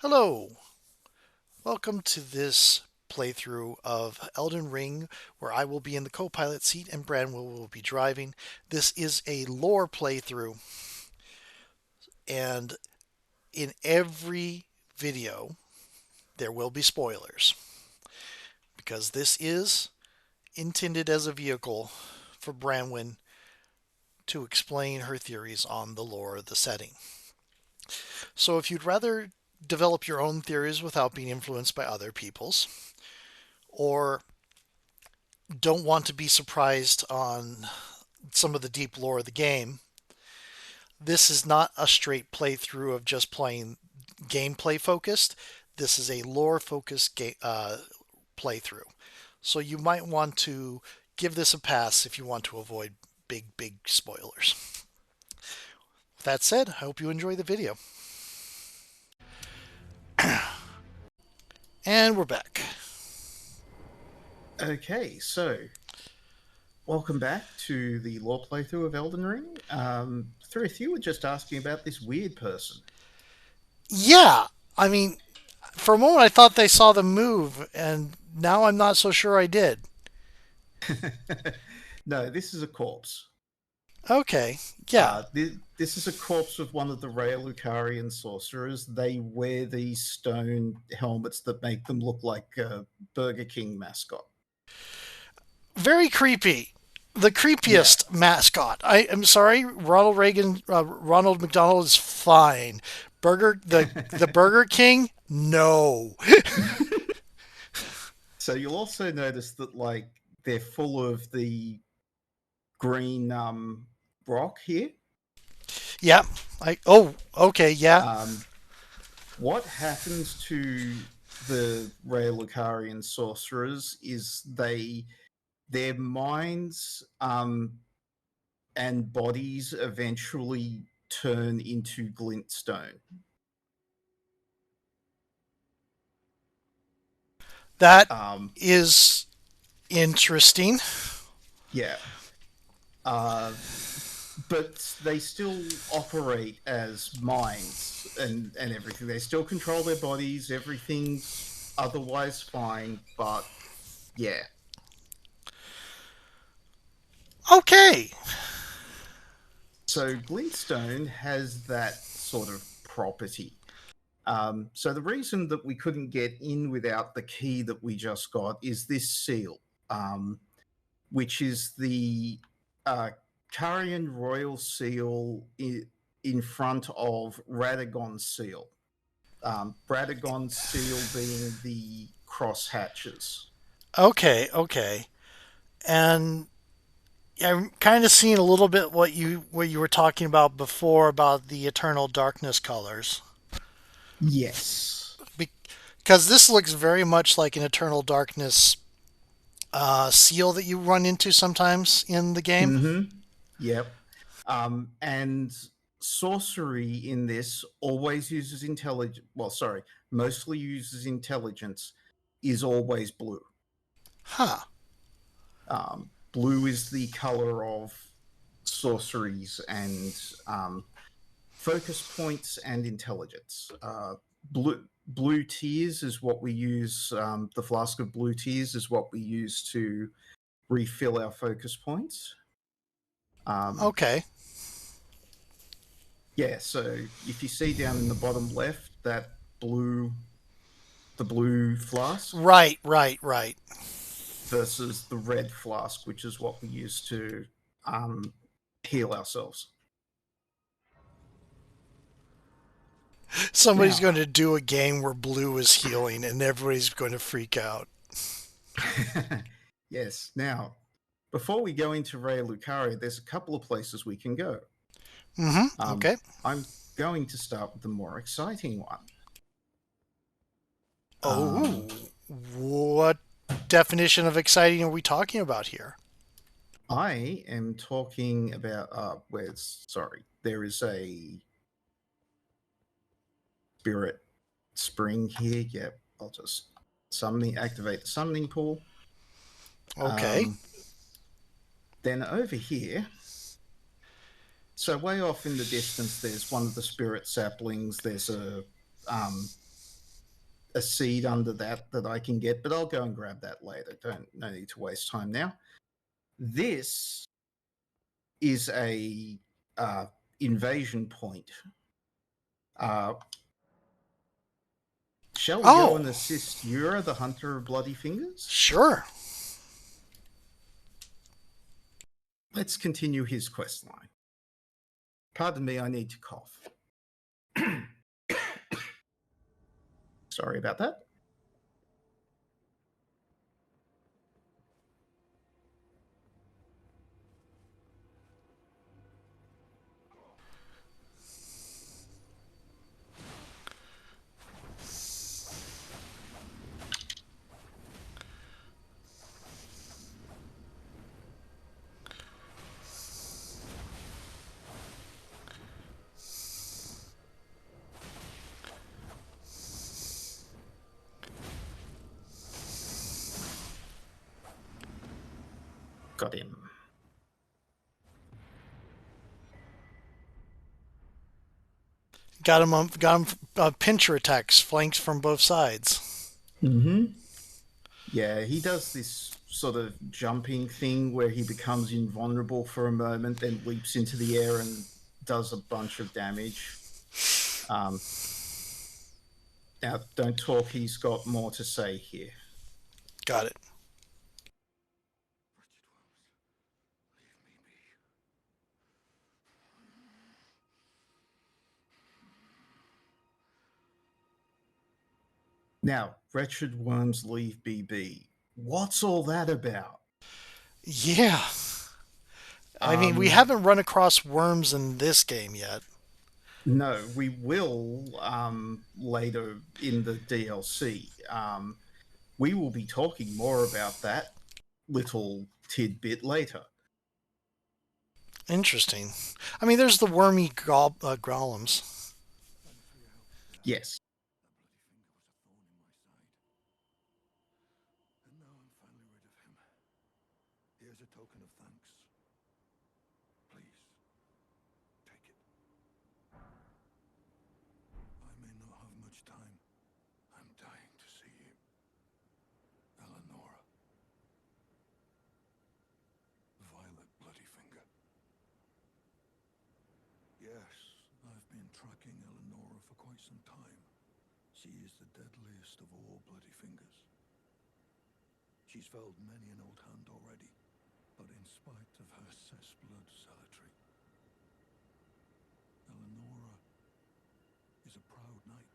Hello, welcome to this playthrough of Elden Ring, where I will be in the co-pilot seat and Branwell will be driving. This is a lore playthrough, and in every video there will be spoilers because this is intended as a vehicle for Branwyn to explain her theories on the lore of the setting. So if you'd rather develop your own theories without being influenced by other people's, or don't want to be surprised on some of the deep lore of the game, this is not a straight playthrough of just playing gameplay focused. This is a lore focused playthrough. So you might want to give this a pass if you want to avoid big spoilers. With that said, I hope you enjoy the video. And we're back. Okay, so welcome back to the lore playthrough of Elden Ring. Thrith, you were just asking about this weird person. Yeah, I mean, for a moment I thought they saw the move, and now I'm not so sure I did. No, this is a corpse. Okay, yeah. This is a corpse of one of the rare Lucarian sorcerers. They wear these stone helmets that make them look like a Burger King mascot. Very creepy. The Yeah. creepiest mascot. I am sorry, Ronald McDonald is fine. The Burger King, no. So you'll also notice that they're full of the green rock here. Yeah. Okay, yeah. Um, what happens to the rare Lucarian sorcerers is their minds and bodies eventually turn into glintstone. That Um, is interesting. yeah, uh, but they still operate as minds and everything. They still control their bodies. Everything's otherwise fine, but yeah. Okay. So glintstone has that sort of property. So the reason that we couldn't get in without the key that we just got is this seal, um, which is the uh, Carian royal seal in front of Radagon's seal. Radagon's seal being the cross hatches. Okay. And I'm kind of seeing a little bit what you were talking about before about the eternal darkness colors. Yes. Because this looks very much like an eternal darkness seal that you run into sometimes in the game. Mm-hmm. Yep. And sorcery in this always uses intelligence. Well, sorry, mostly uses intelligence. Is always blue. Huh. Blue is the color of sorceries and focus points and intelligence. Blue tears is what we use. The flask of blue tears is what we use to refill our focus points. Um, Okay. Yeah, so if you see down in the bottom left that blue, the blue flask Right. versus the red flask, which is what we use to um, heal ourselves. Somebody's Now, going to do a game where blue is healing and everybody's going to freak out. yes, now, before we go into Raya Lucaria, there's a couple of places we can go. Um, Okay. I'm going to start with the more exciting one. Oh, Um, what definition of exciting are we talking about here? I am talking about, where's, sorry, there is a spirit spring here. Yep, I'll just activate the summoning pool. Okay. Um, then over here, so way off in the distance, there's one of the spirit saplings. There's a a seed under that I can get, but I'll go and grab that later. No need to waste time now. This is a invasion point. Uh, shall we go Oh, and assist Yura, the hunter of bloody fingers? sure. Let's continue his quest line. Pardon me, I need to cough. Sorry about that. Got him. Got him. Pincher attacks, flanked from both sides. Mm-hmm. Yeah, he does this sort of jumping thing where he becomes invulnerable for a moment, then leaps into the air and does a bunch of damage. Now, don't talk, he's got more to say here. Got it. Now, wretched worms leave BB. What's all that about? Yeah. I mean, we Um, haven't run across worms in this game yet. no, we will later in the DLC. We will be talking more about that little tidbit later. Interesting. I mean, there's the wormy golems. Yes. And now I'm finally rid of him. Here's a token of thanks. Please, take it. I may not have much time. I'm dying to see you. Eleonora. Violet Bloodyfinger. Yes, I've been tracking Eleonora for quite some time. She is the deadliest of all Bloodyfingers. She's felled many an old hand already, but in spite of her cessblood zealotry, Eleonora is a proud knight.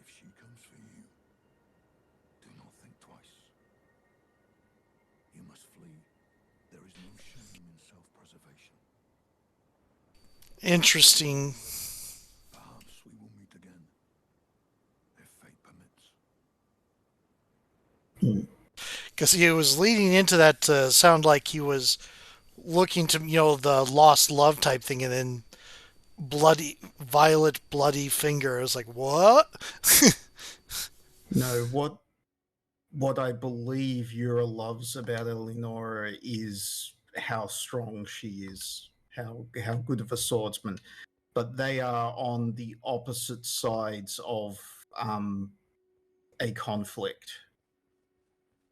If she comes for you, do not think twice. You must flee. There is no shame in self-preservation. Interesting. Perhaps we will meet again, if fate permits. Because he was leading into that to sound like he was looking to, the lost love type thing, and then violet bloody finger. I was like, what? No, what I believe Yura loves about Eleonora is how strong she is, how good of a swordsman. But they are on the opposite sides of a conflict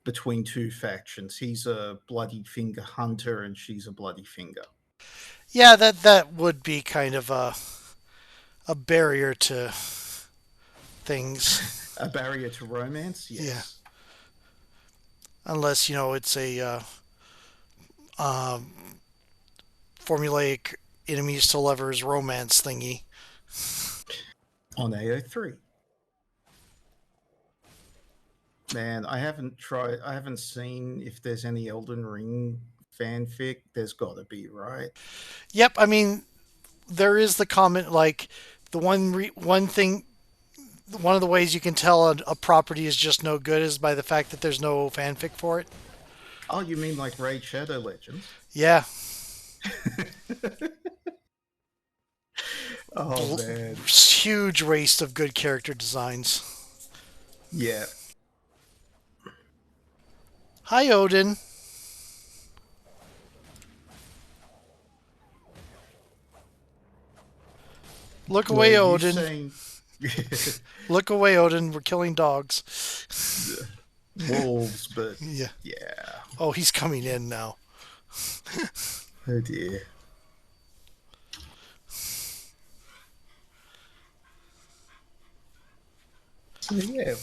between two factions. He's a bloody finger hunter, and she's a bloody finger. Yeah, that would be kind of a barrier to things. A barrier to romance, Yeah, yes. unless it's a um, formulaic enemies to lovers romance thingy. On AO3. Man, I haven't seen if there's any Elden Ring fanfic. There's gotta be, right? Yep, I mean there is the comment like the one thing. One of the ways you can tell a property is just no good is by the fact that there's no fanfic for it. Oh, you mean like Raid Shadow Legends? Yeah. Oh man. Huge waste of good character designs. Yeah. Hi, Odin. Look Were away, you Odin. saying Look away, Odin. We're killing dogs. Wolves, but Yeah. yeah. Oh, he's coming in now. Oh dear. So yeah.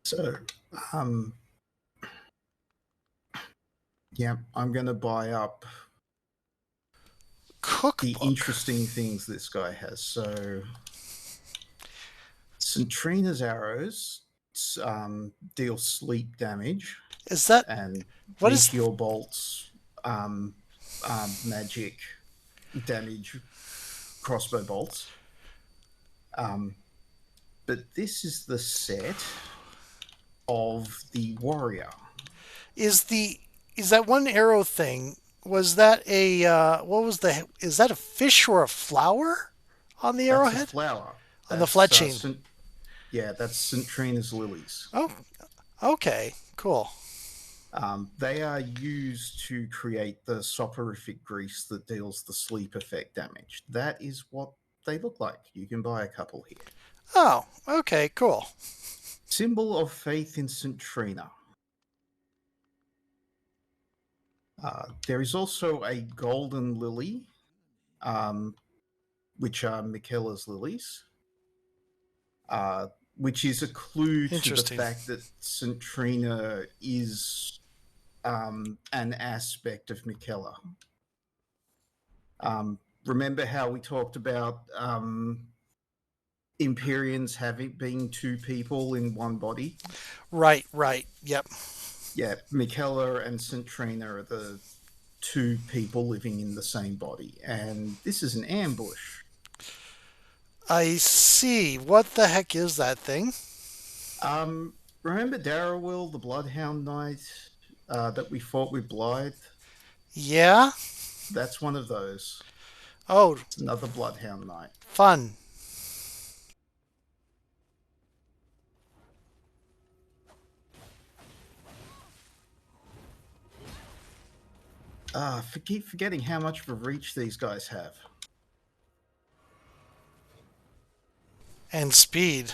So, um, yeah, I'm going to buy up the Cookbook. interesting things this guy has. So, Centrina's arrows deal sleep damage, Is that and what is? meteor bolts um, magic damage crossbow bolts. Um, but this is the set of the warrior. Is the is that one arrow thing? Was that a what was the? Is that a fish or a flower on the That's a arrowhead flower. on the That's fletching? yeah, that's Centrina's lilies. Oh, okay, cool. They are used to create the soporific grease that deals the sleep effect damage. That is what they look like. You can buy a couple here. Oh, okay, cool. Symbol of faith in Centrina. There is also a golden lily, um, which are Michaela's lilies, uh, which is a clue to the Interesting. fact that Centrina is an aspect of Michaela. Remember how we talked about Empyreans having been two people in one body? Right, right. Yep. Yeah, Michaela and Centrina are the two people living in the same body, and this is an ambush. I see. What the heck is that thing? Remember Darrowwill, the Bloodhound Knight that we fought with Blythe? Yeah. That's one of those. Oh, It's another Bloodhound Knight. fun. Keep forgetting how much of a reach these guys have. And speed.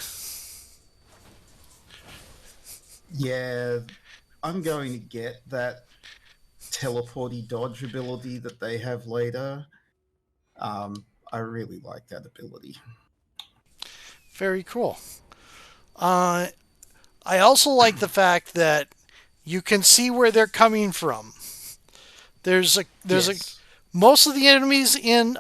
Yeah, I'm going to get that teleporty dodge ability that they have later. I really like that ability. Very cool. Uh, I also like the fact that you can see where they're coming from. There's a Yes. most of the enemies in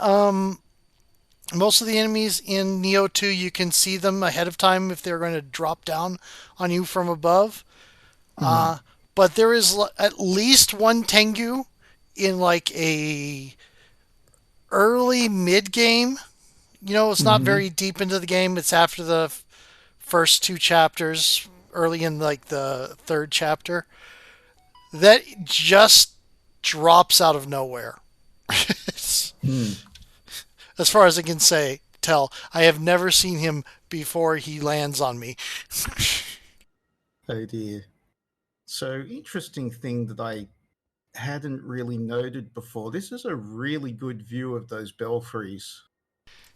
Neo 2 you can see them ahead of time if they're going to drop down on you from above. Mm. But there is at least one Tengu in like a early mid game. You know, it's not Mm-hmm. very deep into the game. It's after the first two chapters, early in like the third chapter, that just drops out of nowhere. As Mm. far as I can tell, I have never seen him before he lands on me. Oh dear. So, interesting thing that I hadn't really noted before. This is a really good view of those belfries.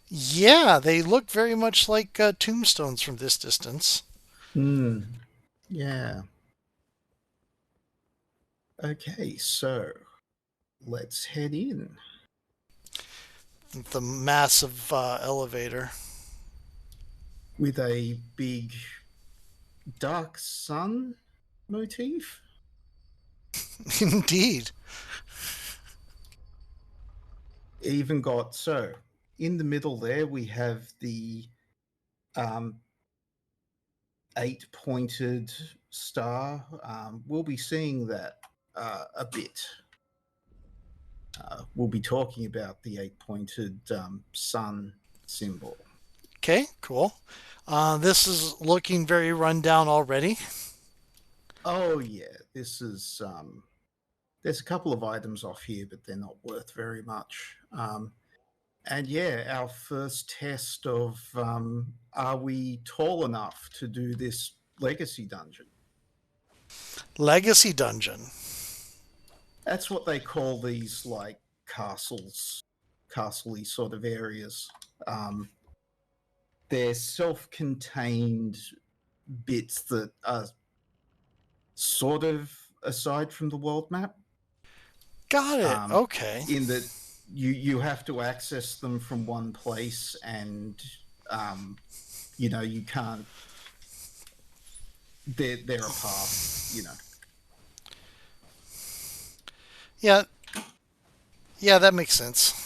Yeah, they look very much like tombstones from this distance. Mm. Yeah. Okay, so let's head in The massive elevator. with a big dark sun motif. Indeed. Even got so in the middle there we have the um, eight pointed star. We'll be seeing that a bit. We'll be talking about the eight pointed sun symbol. Okay, cool. This is looking very run down already. Oh, yeah, this is. There's a couple of items off here, but they're not worth very much. And yeah, our first test of are we tall enough to do this Legacy Dungeon. Legacy Dungeon. That's what they call these, like, castles, castle-y sort of areas. They're self-contained bits that are sort of aside from the world map. Got it. Okay. In that you have to access them from one place, and you can't. They're a path. Yeah. Yeah, that makes sense.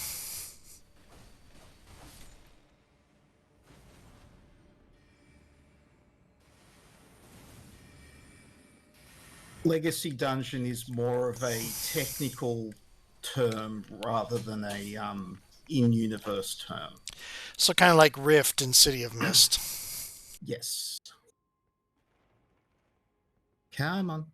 Legacy Dungeon is more of a technical term rather than a in-universe term. So kind of like Rift in City of Mist. Yes. Come on.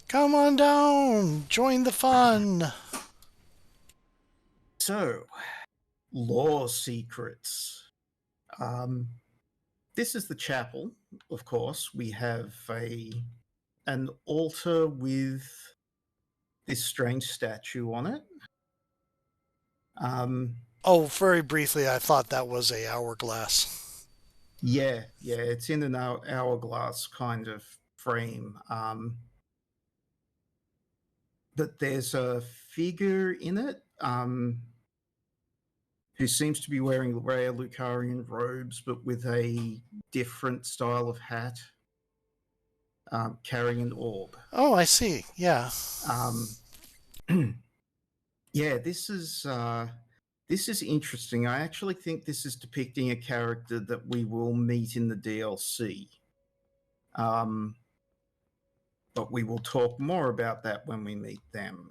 Come on down. Join the fun. So, lore secrets. This is the chapel, of course. We have an altar with this strange statue on it. Oh, very briefly, I thought that was a hourglass. Yeah, it's in an hourglass kind of frame. But there's a figure in it who seems to be wearing rare Lucarian robes, but with a different style of hat, carrying an orb. Oh, I see. Yeah. Yeah, this is interesting. I actually think this is depicting a character that we will meet in the DLC. But we will talk more about that when we meet them.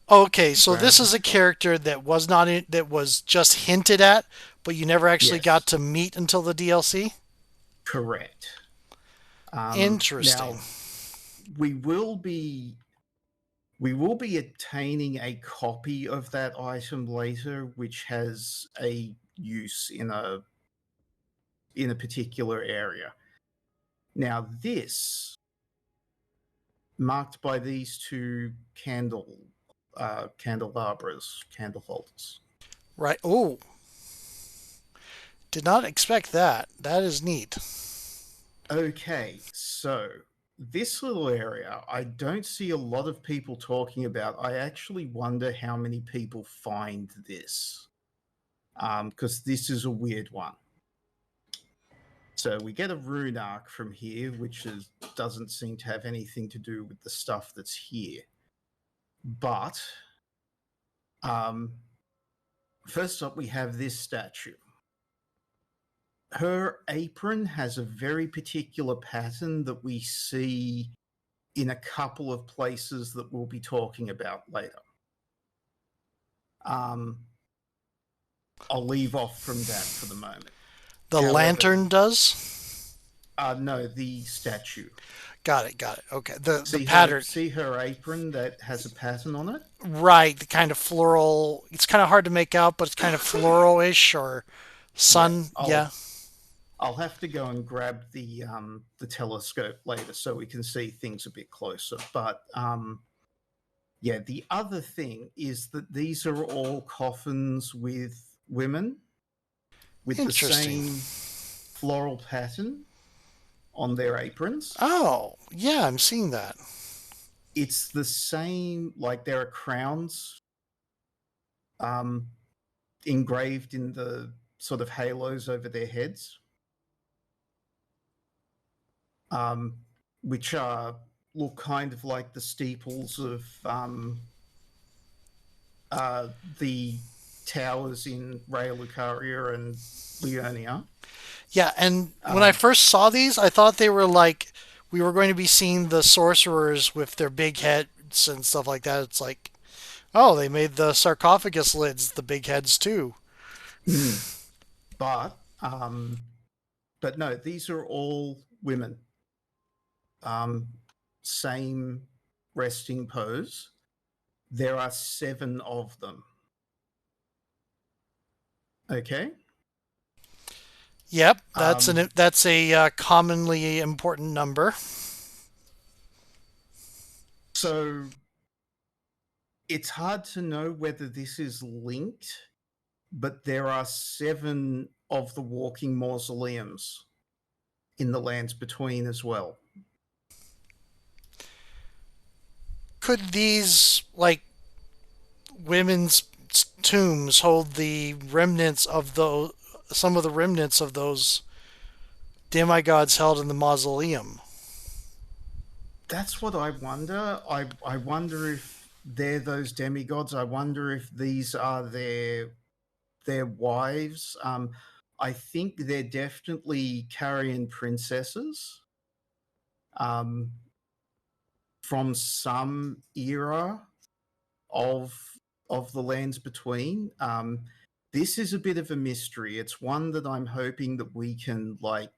Okay, so this Brad? is a character that was not in, that was just hinted at, but you never actually Yes, got to meet until the DLC. correct. Interesting. Now, we will be obtaining a copy of that item later, which has a use in a particular area. Now, this marked by these two candelabras, candle holders. Right. Oh, did not expect that. That is neat. Okay, so this little area, I don't see a lot of people talking about. I actually wonder how many people find this, because this is a weird one. So we get a rune arc from here, which doesn't seem to have anything to do with the stuff that's here. But first up, we have this statue. Her apron has a very particular pattern that we see in a couple of places that we'll be talking about later. I'll leave off from that for the moment. The However, lantern does? No, the statue. Got it. Okay. The See pattern. See her apron that has a pattern on it? Right. The kind of floral. It's kind of hard to make out, but it's kind of floral-ish or sun. Yeah. I'll have to go and grab the telescope later so we can see things a bit closer. But yeah, the other thing is that these are all coffins with women with the same floral pattern on their aprons. Oh, yeah, I'm seeing that. It's the same, like there are crowns engraved in the sort of halos over their heads, which look kind of like the steeples of the towers in Rea Lucaria and Leonia. Yeah, and when I first saw these, I thought they were like we were going to be seeing the sorcerers with their big heads and stuff like that. It's like, oh, they made the sarcophagus lids the big heads too. But no, these are all women. Same resting pose. There are 7 of them. Okay. Yep, Um, that's a commonly important number. so it's hard to know whether this is linked, but there are 7 of the walking mausoleums in the lands between as well. Could these like women's tombs hold the remnants of those some of the remnants of those demigods held in the mausoleum? That's what I wonder. I wonder if they're those demigods. I wonder if these are their wives. I think they're definitely carrion princesses um, from some era of of the lands between. This is a bit of a mystery. It's one that I'm hoping that we can like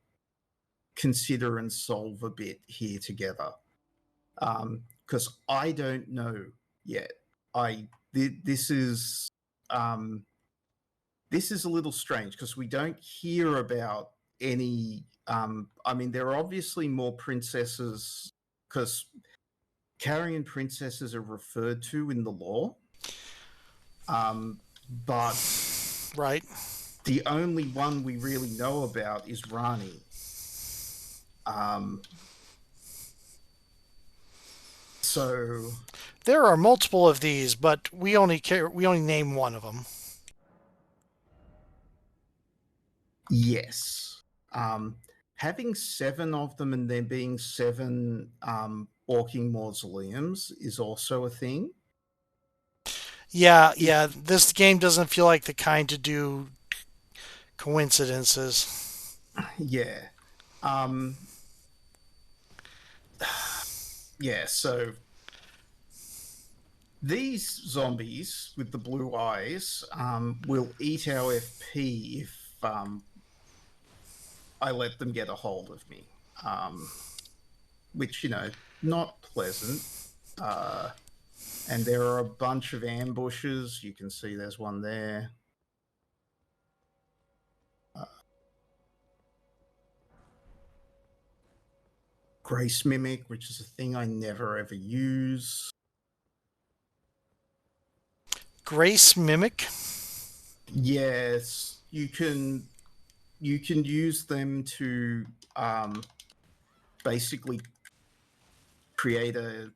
consider and solve a bit here together. Because I don't know yet. I this is um, this is a little strange because we don't hear about any. I mean, there are obviously more princesses because carrion princesses are referred to in the lore, but Right. the only one we really know about is Rani. Um, so There are multiple of these, but we only name one of them. yes, um, having 7 of them and there being 7 walking mausoleums is also a thing. Yeah, If yeah, this game doesn't feel like the kind to do coincidences. yeah, um, yeah. So these zombies with the blue eyes will eat our FP if I let them get a hold of me, which not pleasant. Uh, and there are a bunch of ambushes. You can see there's one there. Uh, Grace Mimic, which is a thing I never ever use. Grace Mimic? Yes, you can use them to basically create a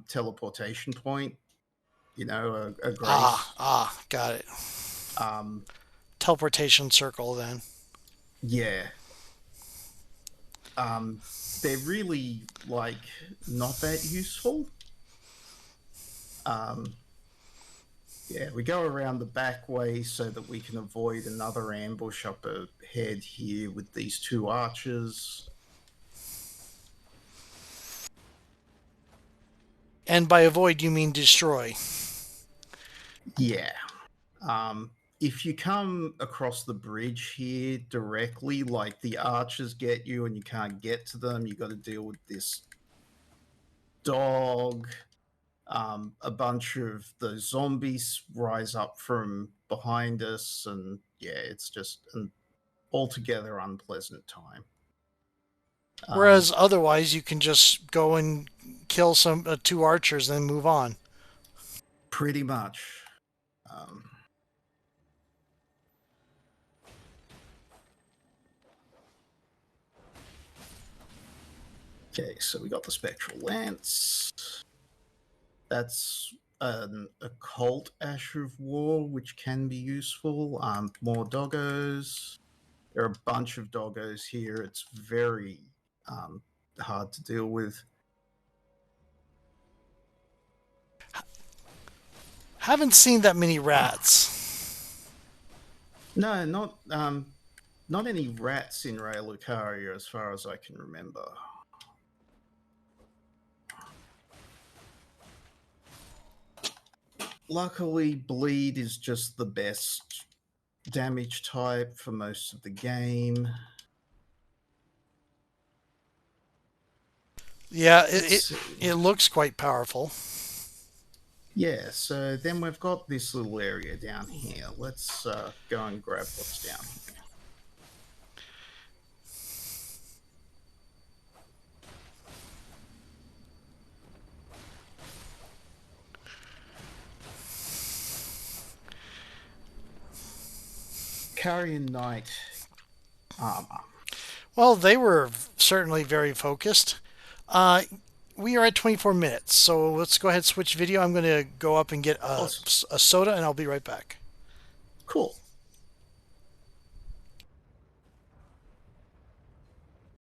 teleportation point. A Ah, grace. ah, got it. Um, Teleportation circle then. yeah, um, they're really like not that useful. Um, yeah, we go around the back way so that we can avoid another ambush up ahead here with these 2 archers. And by avoid, you mean destroy. Yeah. If you come across the bridge here directly, like the archers get you and you can't get to them, you got to deal with this dog. A bunch of the zombies rise up from behind us, and yeah, it's just an altogether unpleasant time. Whereas otherwise, you can just go and kill some 2 archers, then move on. Pretty much. Um, okay, so we got the spectral lance. That's an occult ash of war, which can be useful. More doggos. There are a bunch of doggos here. It's very hard to deal with. Haven't seen that many rats. No, not any rats in Ray Lucaria, as far as I can remember. Luckily, bleed is just the best damage type for most of the game. Yeah, Let's it see. it looks quite powerful. Yeah, so then we've got this little area down here. Let's go and grab what's down here. Carrion Knight armor. Well, they were certainly very focused. Uh, we are at 24 minutes, so let's go ahead and switch video. I'm going to go up and get Awesome. a soda, and I'll be right back. Cool.